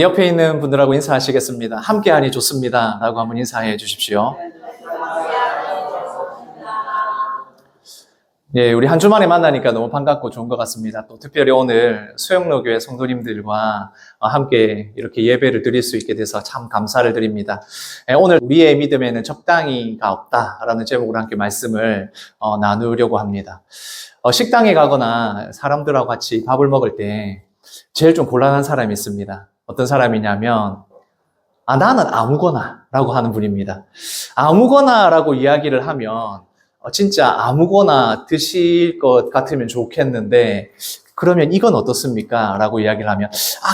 옆에 있는 분들하고 인사하시겠습니다. 함께하니 좋습니다 라고 한번 인사해 주십시오. 예, 우리 한 주 만에 만나니까 너무 반갑고 좋은 것 같습니다. 또 특별히 오늘 수영로교회 성도님들과 함께 이렇게 예배를 드릴 수 있게 돼서 참 감사를 드립니다. 예, 오늘 우리의 믿음에는 적당히가 없다라는 제목으로 함께 말씀을 나누려고 합니다. 식당에 가거나 사람들하고 같이 밥을 먹을 때 제일 좀 곤란한 사람이 있습니다. 어떤 사람이냐면 나는 아무거나 라고 하는 분입니다. 아무거나 라고 이야기를 하면 진짜 아무거나 드실 것 같으면 좋겠는데 그러면 이건 어떻습니까? 라고 이야기를 하면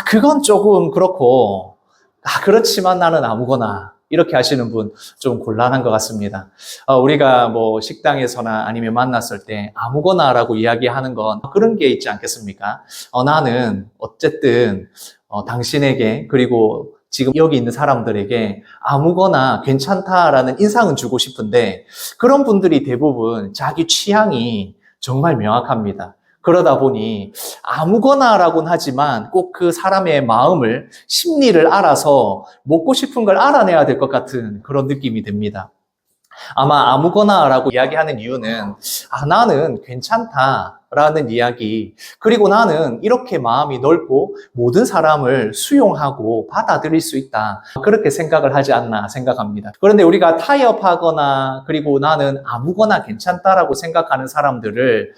그건 조금 그렇고 그렇지만 나는 아무거나 이렇게 하시는 분 좀 곤란한 것 같습니다. 우리가 뭐 식당에서나 아니면 만났을 때 아무거나 라고 이야기하는 건 그런 게 있지 않겠습니까? 나는 어쨌든 당신에게 그리고 지금 여기 있는 사람들에게 아무거나 괜찮다라는 인상은 주고 싶은데 그런 분들이 대부분 자기 취향이 정말 명확합니다. 그러다 보니 아무거나라고는 하지만 꼭 그 사람의 마음을, 심리를 알아서 먹고 싶은 걸 알아내야 될 것 같은 그런 느낌이 듭니다. 아마 아무거나라고 이야기하는 이유는 나는 괜찮다라는 이야기, 그리고 나는 이렇게 마음이 넓고 모든 사람을 수용하고 받아들일 수 있다, 그렇게 생각을 하지 않나 생각합니다. 그런데 우리가 타협하거나 그리고 나는 아무거나 괜찮다라고 생각하는 사람들을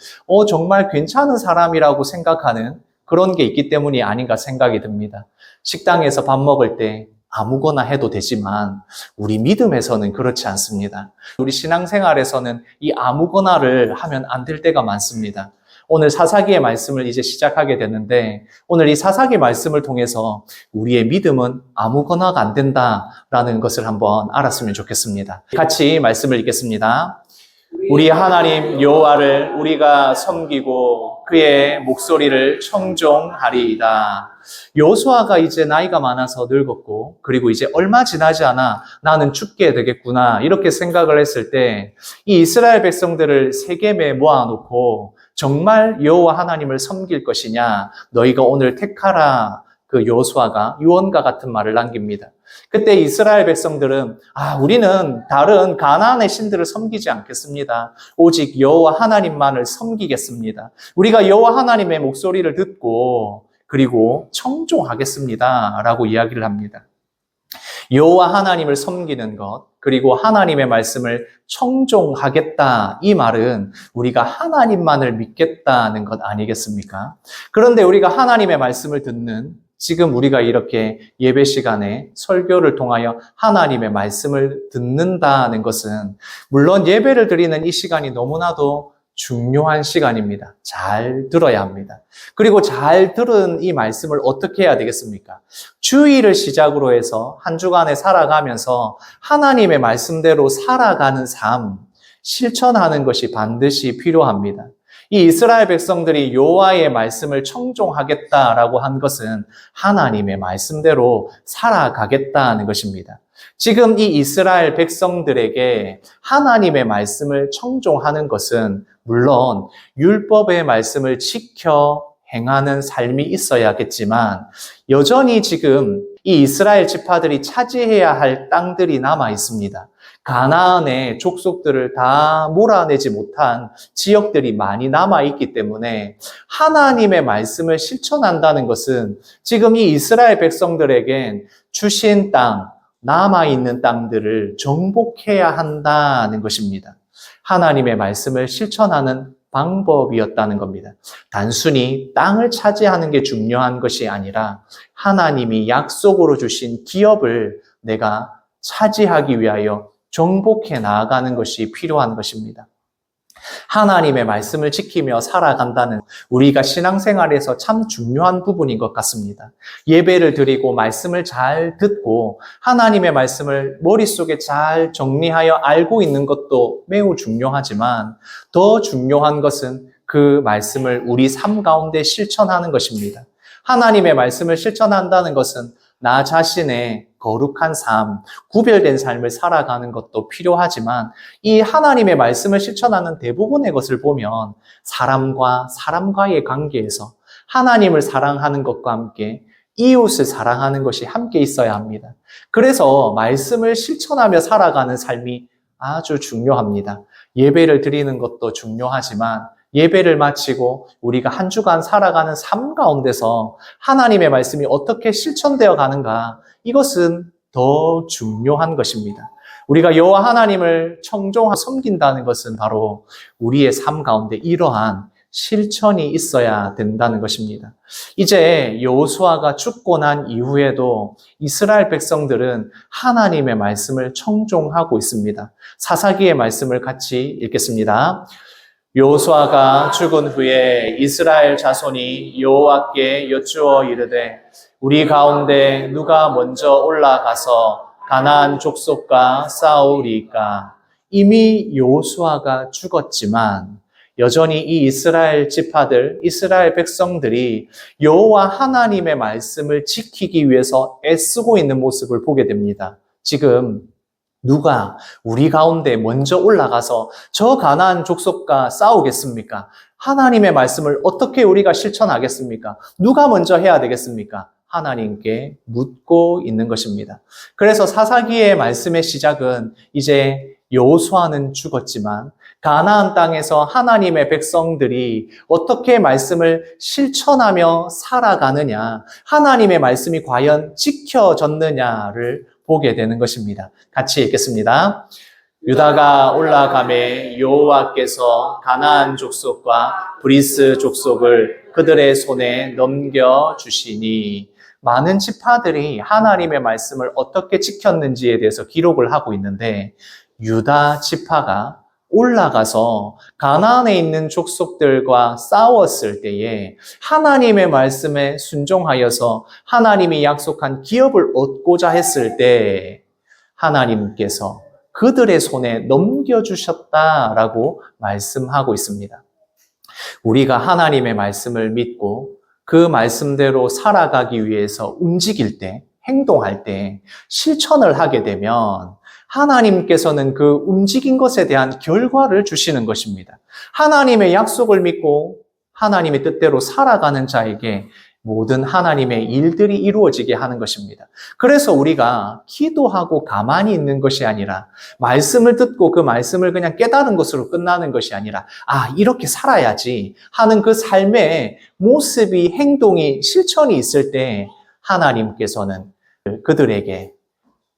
정말 괜찮은 사람이라고 생각하는 그런 게 있기 때문이 아닌가 생각이 듭니다. 식당에서 밥 먹을 때 아무거나 해도 되지만 우리 믿음에서는 그렇지 않습니다. 우리 신앙생활에서는 이 아무거나를 하면 안 될 때가 많습니다. 오늘 사사기의 말씀을 이제 시작하게 되는데 오늘 이 사사기 말씀을 통해서 우리의 믿음은 아무거나가 안 된다라는 것을 한번 알았으면 좋겠습니다. 같이 말씀을 읽겠습니다. 우리 하나님 여호와를 우리가 섬기고 그의 목소리를 청종하리이다. 여호수아가 이제 나이가 많아서 늙었고 그리고 이제 얼마 지나지 않아 나는 죽게 되겠구나 이렇게 생각을 했을 때 이 이스라엘 백성들을 세겜에 모아놓고 정말 여호와 하나님을 섬길 것이냐 너희가 오늘 택하라. 그 여호수아가 유언과 같은 말을 남깁니다. 그때 이스라엘 백성들은 우리는 다른 가나안의 신들을 섬기지 않겠습니다. 오직 여호와 하나님만을 섬기겠습니다. 우리가 여호와 하나님의 목소리를 듣고 그리고 청종하겠습니다 라고 이야기를 합니다. 여호와 하나님을 섬기는 것 그리고 하나님의 말씀을 청종하겠다, 이 말은 우리가 하나님만을 믿겠다는 것 아니겠습니까? 그런데 우리가 하나님의 말씀을 듣는 지금 우리가 이렇게 예배 시간에 설교를 통하여 하나님의 말씀을 듣는다는 것은 물론 예배를 드리는 이 시간이 너무나도 중요한 시간입니다. 잘 들어야 합니다. 그리고 잘 들은 이 말씀을 어떻게 해야 되겠습니까? 주일을 시작으로 해서 한 주간에 살아가면서 하나님의 말씀대로 살아가는 삶, 실천하는 것이 반드시 필요합니다. 이 이스라엘 백성들이 여호와의 말씀을 청종하겠다라고 한 것은 하나님의 말씀대로 살아가겠다는 것입니다. 지금 이 이스라엘 백성들에게 하나님의 말씀을 청종하는 것은 물론 율법의 말씀을 지켜 행하는 삶이 있어야겠지만 여전히 지금 이 이스라엘 지파들이 차지해야 할 땅들이 남아 있습니다. 가나안의 족속들을 다 몰아내지 못한 지역들이 많이 남아있기 때문에 하나님의 말씀을 실천한다는 것은 지금 이 이스라엘 백성들에겐 주신 땅, 남아있는 땅들을 정복해야 한다는 것입니다. 하나님의 말씀을 실천하는 방법이었다는 겁니다. 단순히 땅을 차지하는 게 중요한 것이 아니라 하나님이 약속으로 주신 기업을 내가 차지하기 위하여 정복해 나아가는 것이 필요한 것입니다. 하나님의 말씀을 지키며 살아간다는 우리가 신앙생활에서 참 중요한 부분인 것 같습니다. 예배를 드리고 말씀을 잘 듣고 하나님의 말씀을 머릿속에 잘 정리하여 알고 있는 것도 매우 중요하지만 더 중요한 것은 그 말씀을 우리 삶 가운데 실천하는 것입니다. 하나님의 말씀을 실천한다는 것은 나 자신의 거룩한 삶, 구별된 삶을 살아가는 것도 필요하지만 이 하나님의 말씀을 실천하는 대부분의 것을 보면 사람과 사람과의 관계에서 하나님을 사랑하는 것과 함께 이웃을 사랑하는 것이 함께 있어야 합니다. 그래서 말씀을 실천하며 살아가는 삶이 아주 중요합니다. 예배를 드리는 것도 중요하지만 예배를 마치고 우리가 한 주간 살아가는 삶 가운데서 하나님의 말씀이 어떻게 실천되어 가는가, 이것은 더 중요한 것입니다. 우리가 여호와 하나님을 청종하고 섬긴다는 것은 바로 우리의 삶 가운데 이러한 실천이 있어야 된다는 것입니다. 이제 여호수아가 죽고 난 이후에도 이스라엘 백성들은 하나님의 말씀을 청종하고 있습니다. 사사기의 말씀을 같이 읽겠습니다. 여호수아가 죽은 후에 이스라엘 자손이 여호와께 여쭈어 이르되 우리 가운데 누가 먼저 올라가서 가나안 족속과 싸우리까? 이미 여호수아가 죽었지만 여전히 이 이스라엘 지파들, 이스라엘 백성들이 여호와 하나님의 말씀을 지키기 위해서 애쓰고 있는 모습을 보게 됩니다. 지금 누가 우리 가운데 먼저 올라가서 저 가나안 족속과 싸우겠습니까? 하나님의 말씀을 어떻게 우리가 실천하겠습니까? 누가 먼저 해야 되겠습니까? 하나님께 묻고 있는 것입니다. 그래서 사사기의 말씀의 시작은 이제 여호수아는 죽었지만 가나안 땅에서 하나님의 백성들이 어떻게 말씀을 실천하며 살아가느냐, 하나님의 말씀이 과연 지켜졌느냐를 보게 되는 것입니다. 같이 읽겠습니다. 유다가 올라가매 여호와께서 가나안 족속과 브리스 족속을 그들의 손에 넘겨주시니, 많은 지파들이 하나님의 말씀을 어떻게 지켰는지에 대해서 기록을 하고 있는데, 유다 지파가 올라가서 가나안에 있는 족속들과 싸웠을 때에 하나님의 말씀에 순종하여서 하나님이 약속한 기업을 얻고자 했을 때 하나님께서 그들의 손에 넘겨주셨다라고 말씀하고 있습니다. 우리가 하나님의 말씀을 믿고 그 말씀대로 살아가기 위해서 움직일 때, 행동할 때, 실천을 하게 되면 하나님께서는 그 움직인 것에 대한 결과를 주시는 것입니다. 하나님의 약속을 믿고 하나님의 뜻대로 살아가는 자에게 모든 하나님의 일들이 이루어지게 하는 것입니다. 그래서 우리가 기도하고 가만히 있는 것이 아니라 말씀을 듣고 그 말씀을 그냥 깨달은 것으로 끝나는 것이 아니라 이렇게 살아야지 하는 그 삶의 모습이, 행동이, 실천이 있을 때 하나님께서는 그들에게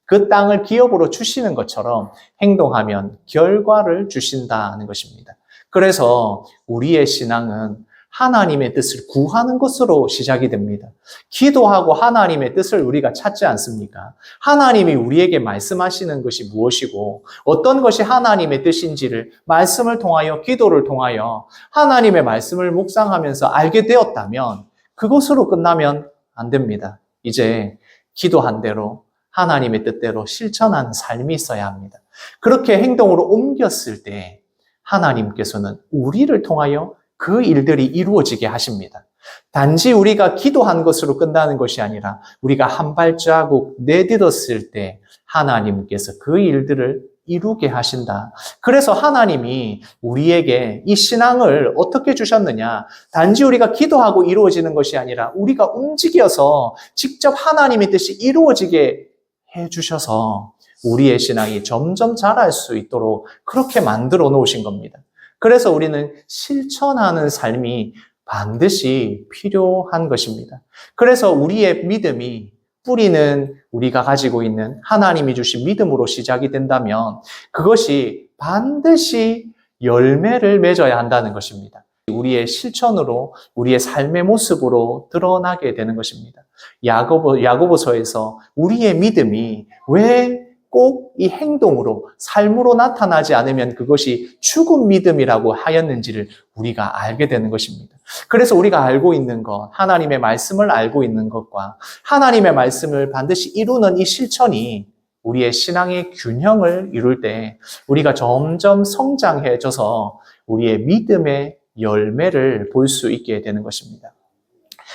그 땅을 기업으로 주시는 것처럼 행동하면 결과를 주신다는 것입니다. 그래서 우리의 신앙은 하나님의 뜻을 구하는 것으로 시작이 됩니다. 기도하고 하나님의 뜻을 우리가 찾지 않습니까? 하나님이 우리에게 말씀하시는 것이 무엇이고 어떤 것이 하나님의 뜻인지를 말씀을 통하여, 기도를 통하여 하나님의 말씀을 묵상하면서 알게 되었다면 그것으로 끝나면 안 됩니다. 이제 기도한 대로 하나님의 뜻대로 실천하는 삶이 있어야 합니다. 그렇게 행동으로 옮겼을 때 하나님께서는 우리를 통하여 그 일들이 이루어지게 하십니다. 단지 우리가 기도한 것으로 끝나는 것이 아니라 우리가 한 발자국 내딛었을 때 하나님께서 그 일들을 이루게 하신다. 그래서 하나님이 우리에게 이 신앙을 어떻게 주셨느냐? 단지 우리가 기도하고 이루어지는 것이 아니라 우리가 움직여서 직접 하나님의 뜻이 이루어지게 해주셔서 우리의 신앙이 점점 자랄 수 있도록 그렇게 만들어 놓으신 겁니다. 그래서 우리는 실천하는 삶이 반드시 필요한 것입니다. 그래서 우리의 믿음이, 뿌리는 우리가 가지고 있는 하나님이 주신 믿음으로 시작이 된다면 그것이 반드시 열매를 맺어야 한다는 것입니다. 우리의 실천으로, 우리의 삶의 모습으로 드러나게 되는 것입니다. 야고보서에서 우리의 믿음이 왜 꼭 이 행동으로, 삶으로 나타나지 않으면 그것이 죽은 믿음이라고 하였는지를 우리가 알게 되는 것입니다. 그래서 우리가 알고 있는 것, 하나님의 말씀을 알고 있는 것과 하나님의 말씀을 반드시 이루는 이 실천이 우리의 신앙의 균형을 이룰 때 우리가 점점 성장해져서 우리의 믿음의 열매를 볼 수 있게 되는 것입니다.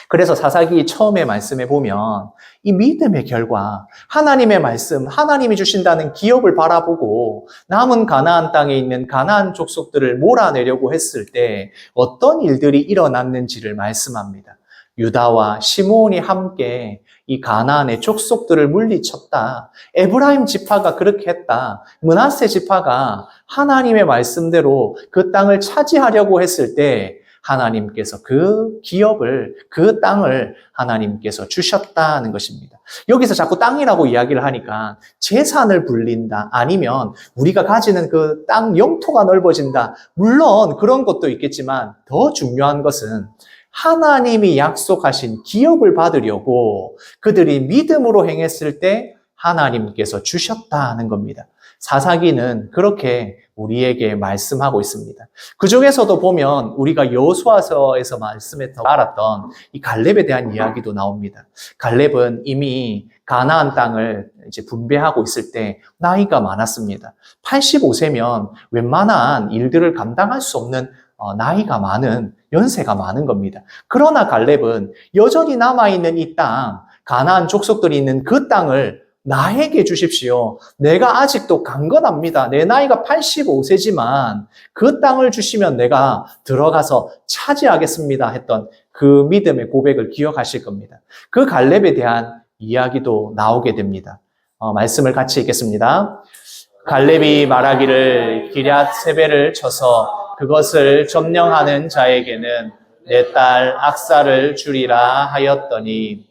그래서 사사기 처음에 말씀해 보면 이 믿음의 결과, 하나님의 말씀, 하나님이 주신다는 기업을 바라보고 남은 가나안 땅에 있는 가나안 족속들을 몰아내려고 했을 때 어떤 일들이 일어났는지를 말씀합니다. 유다와 시므온이 함께 이 가나안의 족속들을 물리쳤다. 에브라임 지파가 그렇게 했다. 므낫세 지파가 하나님의 말씀대로 그 땅을 차지하려고 했을 때 하나님께서 그 기업을, 그 땅을 하나님께서 주셨다는 것입니다. 여기서 자꾸 땅이라고 이야기를 하니까 재산을 불린다, 아니면 우리가 가지는 그 땅 영토가 넓어진다. 물론 그런 것도 있겠지만 더 중요한 것은 하나님이 약속하신 기업을 받으려고 그들이 믿음으로 행했을 때 하나님께서 주셨다는 겁니다. 사사기는 그렇게 우리에게 말씀하고 있습니다. 그 중에서도 보면 우리가 여호수아서에서 말씀했던 알았던 이 갈렙에 대한 이야기도 나옵니다. 갈렙은 이미 가나안 땅을 이제 분배하고 있을 때 나이가 많았습니다. 85세면 웬만한 일들을 감당할 수 없는 나이가 많은, 연세가 많은 겁니다. 그러나 갈렙은 여전히 남아있는 이 땅, 가나안 족속들이 있는 그 땅을 나에게 주십시오. 내가 아직도 강건합니다. 내 나이가 85세지만 그 땅을 주시면 내가 들어가서 차지하겠습니다 했던 그 믿음의 고백을 기억하실 겁니다. 그 갈렙에 대한 이야기도 나오게 됩니다. 말씀을 같이 읽겠습니다. 갈렙이 말하기를 기럇 세벨을 쳐서 그것을 점령하는 자에게는 내 딸 악사를 주리라 하였더니,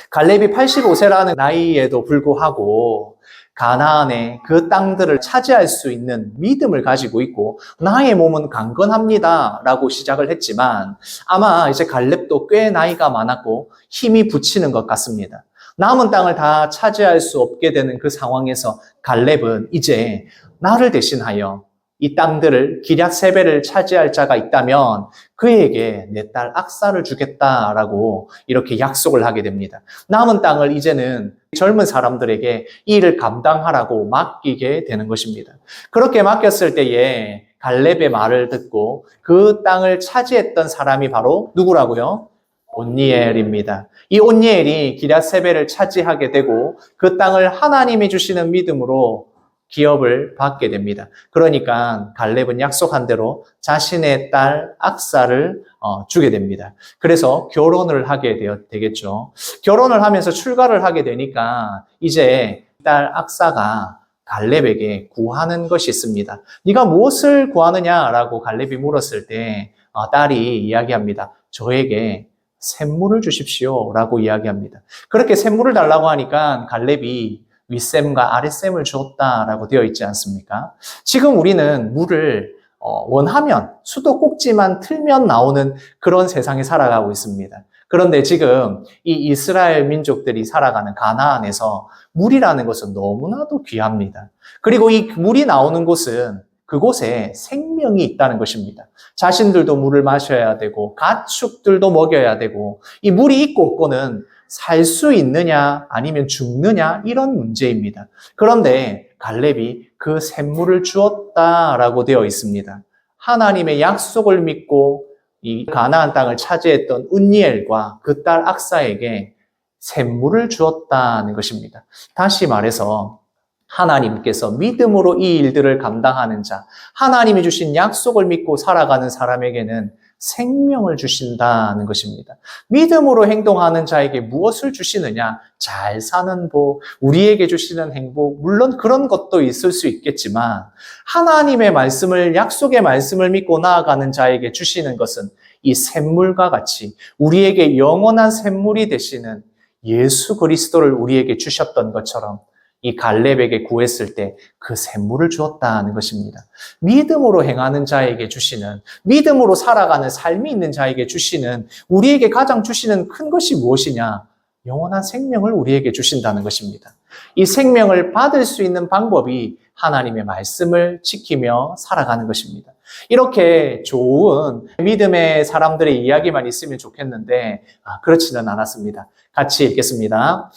갈렙이 85세라는 나이에도 불구하고 가나안의 그 땅들을 차지할 수 있는 믿음을 가지고 있고 나의 몸은 강건합니다 라고 시작을 했지만 아마 이제 갈렙도 꽤 나이가 많았고 힘이 붙이는 것 같습니다. 남은 땅을 다 차지할 수 없게 되는 그 상황에서 갈렙은 이제 나를 대신하여 이 땅들을 기럇 세벨을 차지할 자가 있다면 그에게 내 딸 악사를 주겠다라고 이렇게 약속을 하게 됩니다. 남은 땅을 이제는 젊은 사람들에게 이 일을 감당하라고 맡기게 되는 것입니다. 그렇게 맡겼을 때에 갈렙의 말을 듣고 그 땅을 차지했던 사람이 바로 누구라고요? 온니엘입니다. 이 온니엘이 기럇 세벨을 차지하게 되고 그 땅을 하나님이 주시는 믿음으로 기업을 받게 됩니다. 그러니까 갈렙은 약속한 대로 자신의 딸 악사를 주게 됩니다. 그래서 결혼을 하게 되겠죠. 결혼을 하면서 출가를 하게 되니까 이제 딸 악사가 갈렙에게 구하는 것이 있습니다. 네가 무엇을 구하느냐라고 갈렙이 물었을 때 딸이 이야기합니다. 저에게 샘물을 주십시오 라고 이야기합니다. 그렇게 샘물을 달라고 하니까 갈렙이 윗샘과 아랫샘을 주었다라고 되어 있지 않습니까? 지금 우리는 물을 원하면 수도꼭지만 틀면 나오는 그런 세상에 살아가고 있습니다. 그런데 지금 이 이스라엘 민족들이 살아가는 가나안에서 물이라는 것은 너무나도 귀합니다. 그리고 이 물이 나오는 곳은 그곳에 생명이 있다는 것입니다. 자신들도 물을 마셔야 되고 가축들도 먹여야 되고 이 물이 있고 없고는 살 수 있느냐 아니면 죽느냐 이런 문제입니다. 그런데 갈렙이 그 샘물을 주었다라고 되어 있습니다. 하나님의 약속을 믿고 이 가나안 땅을 차지했던 온니엘과 그 딸 악사에게 샘물을 주었다는 것입니다. 다시 말해서 하나님께서 믿음으로 이 일들을 감당하는 자, 하나님이 주신 약속을 믿고 살아가는 사람에게는 생명을 주신다는 것입니다. 믿음으로 행동하는 자에게 무엇을 주시느냐? 잘 사는 복, 우리에게 주시는 행복, 물론 그런 것도 있을 수 있겠지만 하나님의 말씀을, 약속의 말씀을 믿고 나아가는 자에게 주시는 것은 이 샘물과 같이 우리에게 영원한 샘물이 되시는 예수 그리스도를 우리에게 주셨던 것처럼 이 갈렙에게 구했을 때 그 샘물을 주었다는 것입니다. 믿음으로 행하는 자에게 주시는, 믿음으로 살아가는 삶이 있는 자에게 주시는, 우리에게 가장 주시는 큰 것이 무엇이냐? 영원한 생명을 우리에게 주신다는 것입니다. 이 생명을 받을 수 있는 방법이 하나님의 말씀을 지키며 살아가는 것입니다. 이렇게 좋은 믿음의 사람들의 이야기만 있으면 좋겠는데 그렇지는 않았습니다. 같이 읽겠습니다.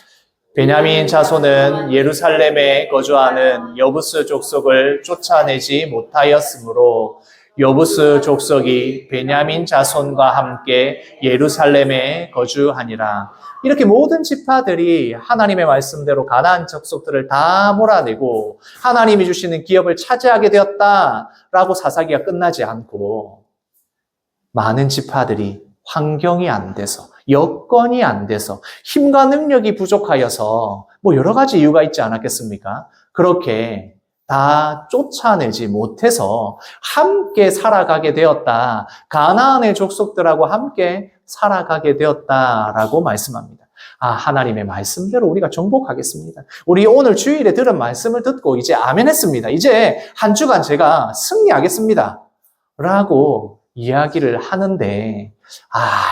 베냐민 자손은 예루살렘에 거주하는 여부스 족속을 쫓아내지 못하였으므로 여부스 족속이 베냐민 자손과 함께 예루살렘에 거주하니라. 이렇게 모든 지파들이 하나님의 말씀대로 가나안 족속들을 다 몰아내고 하나님이 주시는 기업을 차지하게 되었다라고 사사기가 끝나지 않고 많은 지파들이 환경이 안 돼서 여건이 안 돼서, 힘과 능력이 부족하여서 뭐 여러 가지 이유가 있지 않았겠습니까? 그렇게 다 쫓아내지 못해서 함께 살아가게 되었다. 가나안의 족속들하고 함께 살아가게 되었다라고 말씀합니다. 하나님의 말씀대로 우리가 정복하겠습니다. 우리 오늘 주일에 들은 말씀을 듣고 이제 아멘 했습니다. 이제 한 주간 제가 승리하겠습니다. 라고 이야기를 하는데,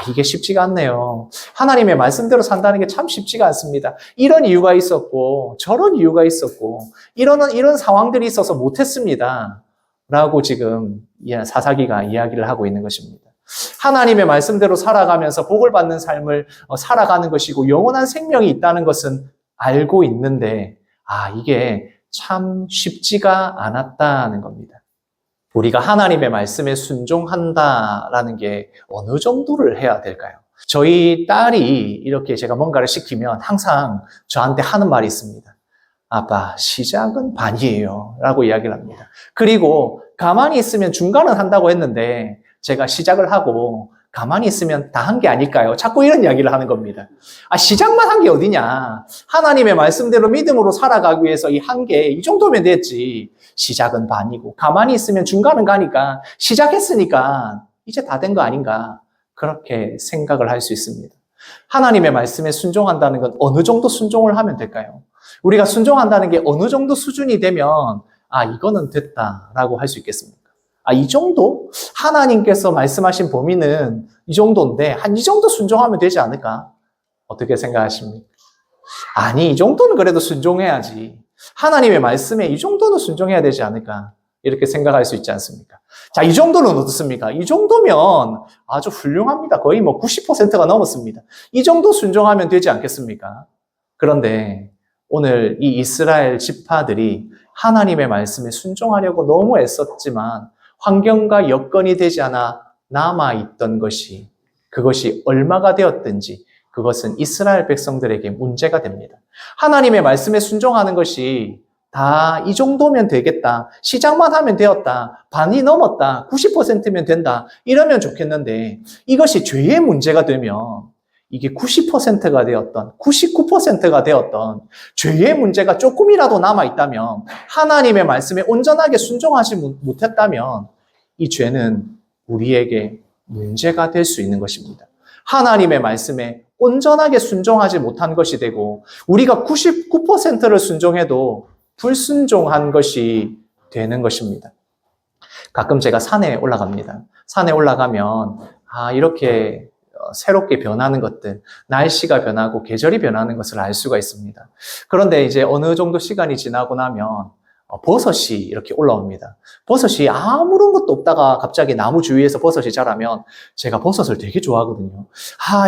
이게 쉽지가 않네요. 하나님의 말씀대로 산다는 게 참 쉽지가 않습니다. 이런 이유가 있었고, 저런 이유가 있었고, 이런 상황들이 있어서 못했습니다. 라고 지금 사사기가 이야기를 하고 있는 것입니다. 하나님의 말씀대로 살아가면서 복을 받는 삶을 살아가는 것이고 영원한 생명이 있다는 것은 알고 있는데 이게 참 쉽지가 않았다는 겁니다. 우리가 하나님의 말씀에 순종한다라는 게 어느 정도를 해야 될까요? 저희 딸이 이렇게 제가 뭔가를 시키면 항상 저한테 하는 말이 있습니다. 아빠, 시작은 반이에요 라고 이야기를 합니다. 그리고 가만히 있으면 중간은 한다고 했는데 제가 시작을 하고 가만히 있으면 다 한 게 아닐까요? 자꾸 이런 이야기를 하는 겁니다. 시작만 한 게 어디냐? 하나님의 말씀대로 믿음으로 살아가기 위해서 이 한 개, 이 정도면 됐지. 시작은 반이고 가만히 있으면 중간은 가니까 시작했으니까 이제 다 된 거 아닌가? 그렇게 생각을 할 수 있습니다. 하나님의 말씀에 순종한다는 건 어느 정도 순종을 하면 될까요? 우리가 순종한다는 게 어느 정도 수준이 되면 이거는 됐다라고 할 수 있겠습니까? 이 정도? 하나님께서 말씀하신 범위는 이 정도인데 한 이 정도 순종하면 되지 않을까? 어떻게 생각하십니까? 이 정도는 그래도 순종해야지. 하나님의 말씀에 이 정도는 순종해야 되지 않을까? 이렇게 생각할 수 있지 않습니까? 자, 이 정도는 어떻습니까? 이 정도면 아주 훌륭합니다. 거의 90%가 넘었습니다. 이 정도 순종하면 되지 않겠습니까? 그런데 오늘 이 이스라엘 지파들이 하나님의 말씀에 순종하려고 너무 애썼지만 환경과 여건이 되지 않아 남아있던 것이 그것이 얼마가 되었든지 그것은 이스라엘 백성들에게 문제가 됩니다. 하나님의 말씀에 순종하는 것이 다 이 정도면 되겠다. 시작만 하면 되었다. 반이 넘었다. 90%면 된다. 이러면 좋겠는데 이것이 죄의 문제가 되면 이게 90%가 되었던 99%가 되었던 죄의 문제가 조금이라도 남아있다면 하나님의 말씀에 온전하게 순종하지 못했다면 이 죄는 우리에게 문제가 될 수 있는 것입니다. 하나님의 말씀에 온전하게 순종하지 못한 것이 되고 우리가 99%를 순종해도 불순종한 것이 되는 것입니다. 가끔 제가 산에 올라갑니다. 산에 올라가면 이렇게 새롭게 변하는 것들, 날씨가 변하고 계절이 변하는 것을 알 수가 있습니다. 그런데 이제 어느 정도 시간이 지나고 나면 버섯이 이렇게 올라옵니다. 버섯이 아무런 것도 없다가 갑자기 나무 주위에서 버섯이 자라면 제가 버섯을 되게 좋아하거든요.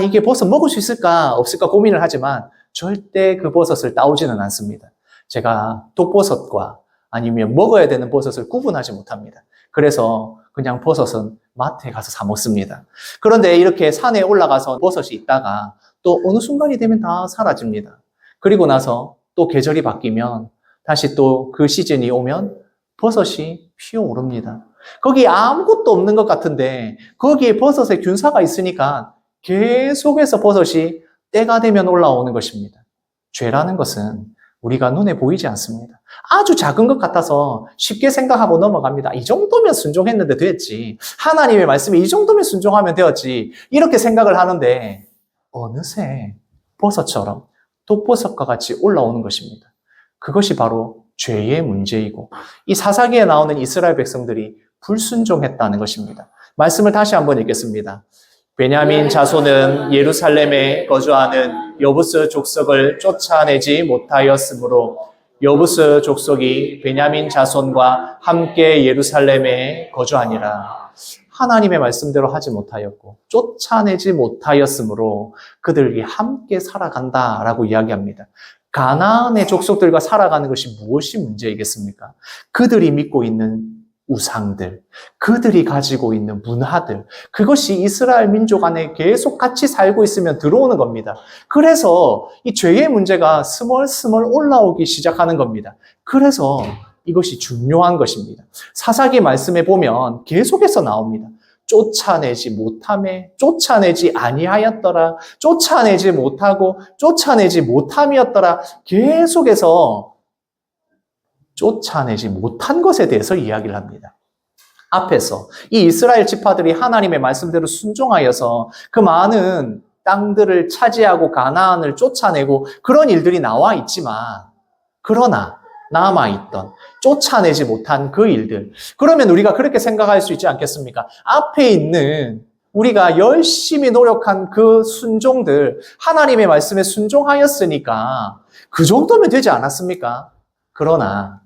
이게 버섯 먹을 수 있을까 없을까 고민을 하지만 절대 그 버섯을 따오지는 않습니다. 제가 독버섯과 아니면 먹어야 되는 버섯을 구분하지 못합니다. 그래서 그냥 버섯은 마트에 가서 사 먹습니다. 그런데 이렇게 산에 올라가서 버섯이 있다가 또 어느 순간이 되면 다 사라집니다. 그리고 나서 또 계절이 바뀌면 다시 또 그 시즌이 오면 버섯이 피어오릅니다. 거기 아무것도 없는 것 같은데 거기에 버섯의 균사가 있으니까 계속해서 버섯이 때가 되면 올라오는 것입니다. 죄라는 것은 우리가 눈에 보이지 않습니다. 아주 작은 것 같아서 쉽게 생각하고 넘어갑니다. 이 정도면 순종했는데 됐지. 하나님의 말씀에 이 정도면 순종하면 되었지. 이렇게 생각을 하는데 어느새 버섯처럼 독버섯과 같이 올라오는 것입니다. 그것이 바로 죄의 문제이고 이 사사기에 나오는 이스라엘 백성들이 불순종했다는 것입니다. 말씀을 다시 한번 읽겠습니다. 베냐민 자손은 예루살렘에 거주하는 여부스 족속을 쫓아내지 못하였으므로 여부스 족속이 베냐민 자손과 함께 예루살렘에 거주하니라. 하나님의 말씀대로 하지 못하였고 쫓아내지 못하였으므로 그들이 함께 살아간다라고 이야기합니다. 가나안의 족속들과 살아가는 것이 무엇이 문제이겠습니까? 그들이 믿고 있는 우상들, 그들이 가지고 있는 문화들, 그것이 이스라엘 민족 안에 계속 같이 살고 있으면 들어오는 겁니다. 그래서 이 죄의 문제가 스멀스멀 올라오기 시작하는 겁니다. 그래서 이것이 중요한 것입니다. 사사기 말씀에 보면 계속해서 나옵니다. 쫓아내지 못함에 쫓아내지 아니하였더라. 쫓아내지 못하고 쫓아내지 못함이었더라. 계속해서 쫓아내지 못한 것에 대해서 이야기를 합니다. 앞에서 이 이스라엘 지파들이 하나님의 말씀대로 순종하여서 그 많은 땅들을 차지하고 가나안을 쫓아내고 그런 일들이 나와 있지만, 그러나 남아있던 쫓아내지 못한 그 일들, 그러면 우리가 그렇게 생각할 수 있지 않겠습니까? 앞에 있는 우리가 열심히 노력한 그 순종들, 하나님의 말씀에 순종하였으니까 그 정도면 되지 않았습니까? 그러나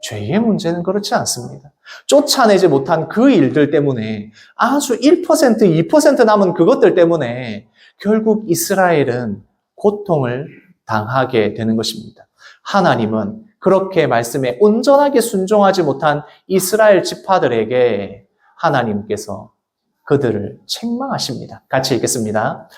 죄의 문제는 그렇지 않습니다. 쫓아내지 못한 그 일들 때문에, 아주 1%, 2% 남은 그것들 때문에 결국 이스라엘은 고통을 당하게 되는 것입니다. 하나님은 그렇게 말씀에 온전하게 순종하지 못한 이스라엘 지파들에게 하나님께서 그들을 책망하십니다. 같이 읽겠습니다.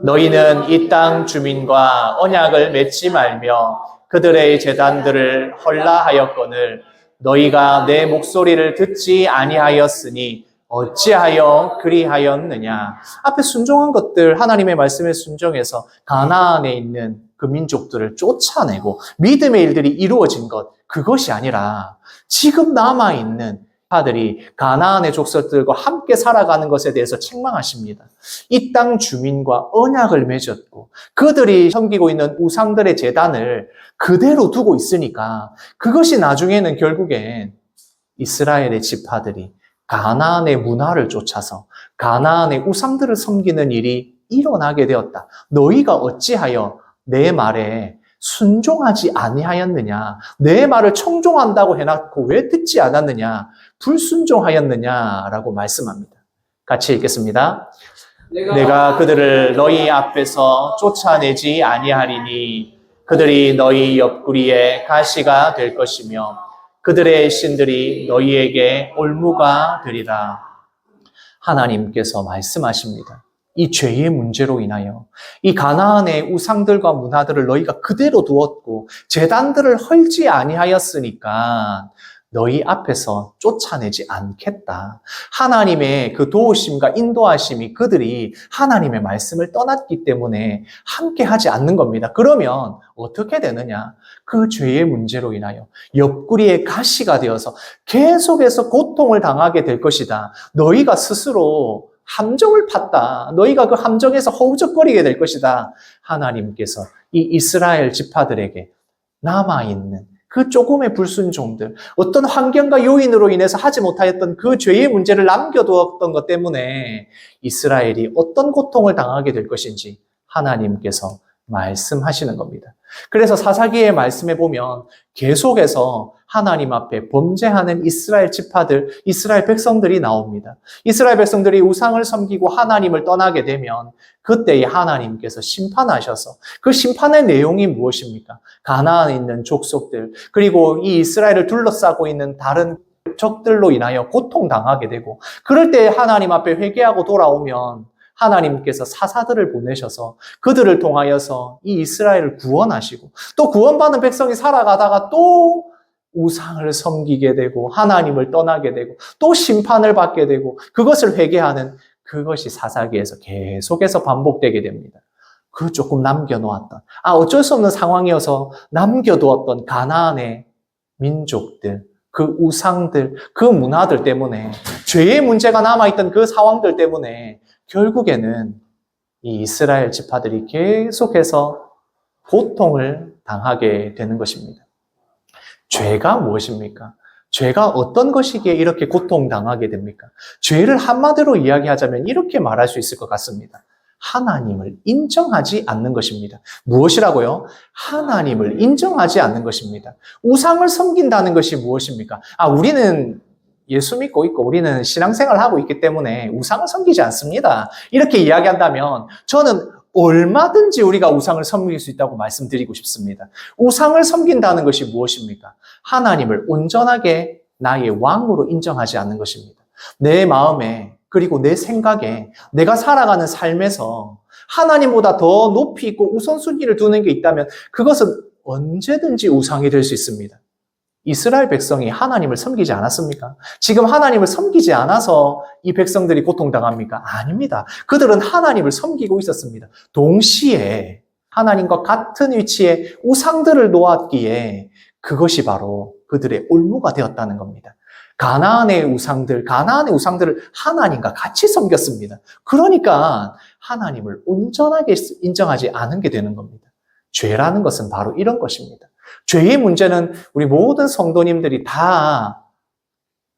너희는 이 땅 주민과 언약을 맺지 말며 그들의 제단들을 헐라하였거늘 너희가 내 목소리를 듣지 아니하였으니 어찌하여 그리하였느냐. 앞에 순종한 것들, 하나님의 말씀에 순종해서 가나안에 있는 그 민족들을 쫓아내고 믿음의 일들이 이루어진 것, 그것이 아니라 지금 남아있는 파들이 가나안의 족속들과 함께 살아가는 것에 대해서 책망하십니다. 이 땅 주민과 언약을 맺었고 그들이 섬기고 있는 우상들의 제단을 그대로 두고 있으니까 그것이 나중에는 결국엔 이스라엘의 지파들이 가나안의 문화를 쫓아서 가나안의 우상들을 섬기는 일이 일어나게 되었다. 너희가 어찌하여 내 말에 순종하지 아니하였느냐? 내 말을 청종한다고 해놓고 왜 듣지 않았느냐? 불순종하였느냐라고 말씀합니다. 같이 읽겠습니다. 내가 그들을 너희 앞에서 쫓아내지 아니하리니 그들이 너희 옆구리에 가시가 될 것이며 그들의 신들이 너희에게 올무가 되리라. 하나님께서 말씀하십니다. 이 죄의 문제로 인하여 이 가나안의 우상들과 문화들을 너희가 그대로 두었고 제단들을 헐지 아니하였으니까 너희 앞에서 쫓아내지 않겠다. 하나님의 그 도우심과 인도하심이 그들이 하나님의 말씀을 떠났기 때문에 함께 하지 않는 겁니다. 그러면 어떻게 되느냐? 그 죄의 문제로 인하여 옆구리에 가시가 되어서 계속해서 고통을 당하게 될 것이다. 너희가 스스로 함정을 팠다. 너희가 그 함정에서 허우적거리게 될 것이다. 하나님께서 이 이스라엘 지파들에게 남아있는 그 조금의 불순종들, 어떤 환경과 요인으로 인해서 하지 못하였던 그 죄의 문제를 남겨두었던 것 때문에 이스라엘이 어떤 고통을 당하게 될 것인지 하나님께서 말씀하시는 겁니다. 그래서 사사기의 말씀에 보면 계속해서 하나님 앞에 범죄하는 이스라엘 지파들, 이스라엘 백성들이 나옵니다. 이스라엘 백성들이 우상을 섬기고 하나님을 떠나게 되면 그때에 하나님께서 심판하셔서 그 심판의 내용이 무엇입니까? 가나안에 있는 족속들, 그리고 이 이스라엘을 둘러싸고 있는 다른 적들로 인하여 고통당하게 되고, 그럴 때 하나님 앞에 회개하고 돌아오면 하나님께서 사사들을 보내셔서 그들을 통하여서 이 이스라엘을 구원하시고, 또 구원받은 백성이 살아가다가 또 우상을 섬기게 되고 하나님을 떠나게 되고 또 심판을 받게 되고 그것을 회개하는, 그것이 사사기에서 계속해서 반복되게 됩니다. 그 조금 남겨놓았던, 어쩔 수 없는 상황이어서 남겨두었던 가나안의 민족들, 그 우상들, 그 문화들 때문에, 죄의 문제가 남아있던 그 상황들 때문에 결국에는 이 이스라엘 지파들이 계속해서 고통을 당하게 되는 것입니다. 죄가 무엇입니까? 죄가 어떤 것이기에 이렇게 고통당하게 됩니까? 죄를 한마디로 이야기하자면 이렇게 말할 수 있을 것 같습니다. 하나님을 인정하지 않는 것입니다. 무엇이라고요? 하나님을 인정하지 않는 것입니다. 우상을 섬긴다는 것이 무엇입니까? 우리는 예수 믿고 있고 우리는 신앙생활을 하고 있기 때문에 우상을 섬기지 않습니다. 이렇게 이야기한다면 저는 얼마든지 우리가 우상을 섬길 수 있다고 말씀드리고 싶습니다. 우상을 섬긴다는 것이 무엇입니까? 하나님을 온전하게 나의 왕으로 인정하지 않는 것입니다. 내 마음에, 그리고 내 생각에, 내가 살아가는 삶에서 하나님보다 더 높이 있고 우선순위를 두는 게 있다면 그것은 언제든지 우상이 될 수 있습니다. 이스라엘 백성이 하나님을 섬기지 않았습니까? 지금 하나님을 섬기지 않아서 이 백성들이 고통당합니까? 아닙니다. 그들은 하나님을 섬기고 있었습니다. 동시에 하나님과 같은 위치에 우상들을 놓았기에 그것이 바로 그들의 올무가 되었다는 겁니다. 가나안의 우상들을 하나님과 같이 섬겼습니다. 그러니까 하나님을 온전하게 인정하지 않은 게 되는 겁니다. 죄라는 것은 바로 이런 것입니다. 죄의 문제는 우리 모든 성도님들이 다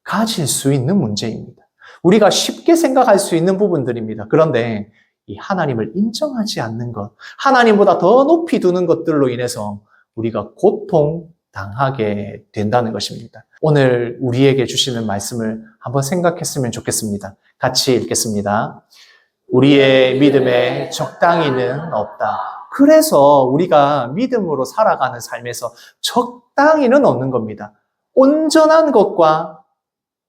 가질 수 있는 문제입니다. 우리가 쉽게 생각할 수 있는 부분들입니다. 그런데 이 하나님을 인정하지 않는 것, 하나님보다 더 높이 두는 것들로 인해서 우리가 고통당하게 된다는 것입니다. 오늘 우리에게 주시는 말씀을 한번 생각했으면 좋겠습니다. 같이 읽겠습니다. 우리의 믿음에 적당히는 없다. 그래서 우리가 믿음으로 살아가는 삶에서 적당히는 없는 겁니다. 온전한 것과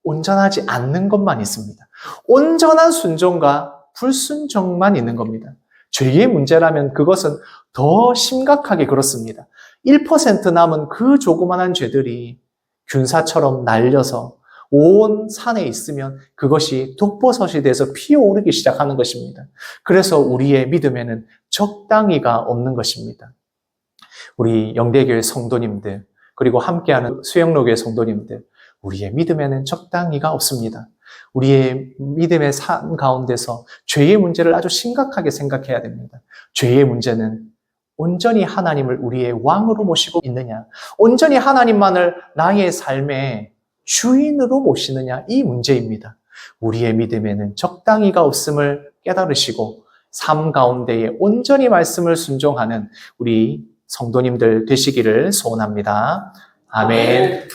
온전하지 않는 것만 있습니다. 온전한 순종과 불순종만 있는 겁니다. 죄의 문제라면 그것은 더 심각하게 그렇습니다. 1% 남은 그 조그만한 죄들이 균사처럼 날려서 온 산에 있으면 그것이 독버섯이 돼서 피어오르기 시작하는 것입니다. 그래서 우리의 믿음에는 적당히가 없는 것입니다. 우리 영대교회 성도님들, 그리고 함께하는 수영로교회 성도님들, 우리의 믿음에는 적당히가 없습니다. 우리의 믿음의 삶 가운데서 죄의 문제를 아주 심각하게 생각해야 됩니다. 죄의 문제는 온전히 하나님을 우리의 왕으로 모시고 있느냐, 온전히 하나님만을 나의 삶의 주인으로 모시느냐, 이 문제입니다. 우리의 믿음에는 적당히가 없음을 깨달으시고 삶 가운데에 온전히 말씀을 순종하는 우리 성도님들 되시기를 소원합니다. 아멘.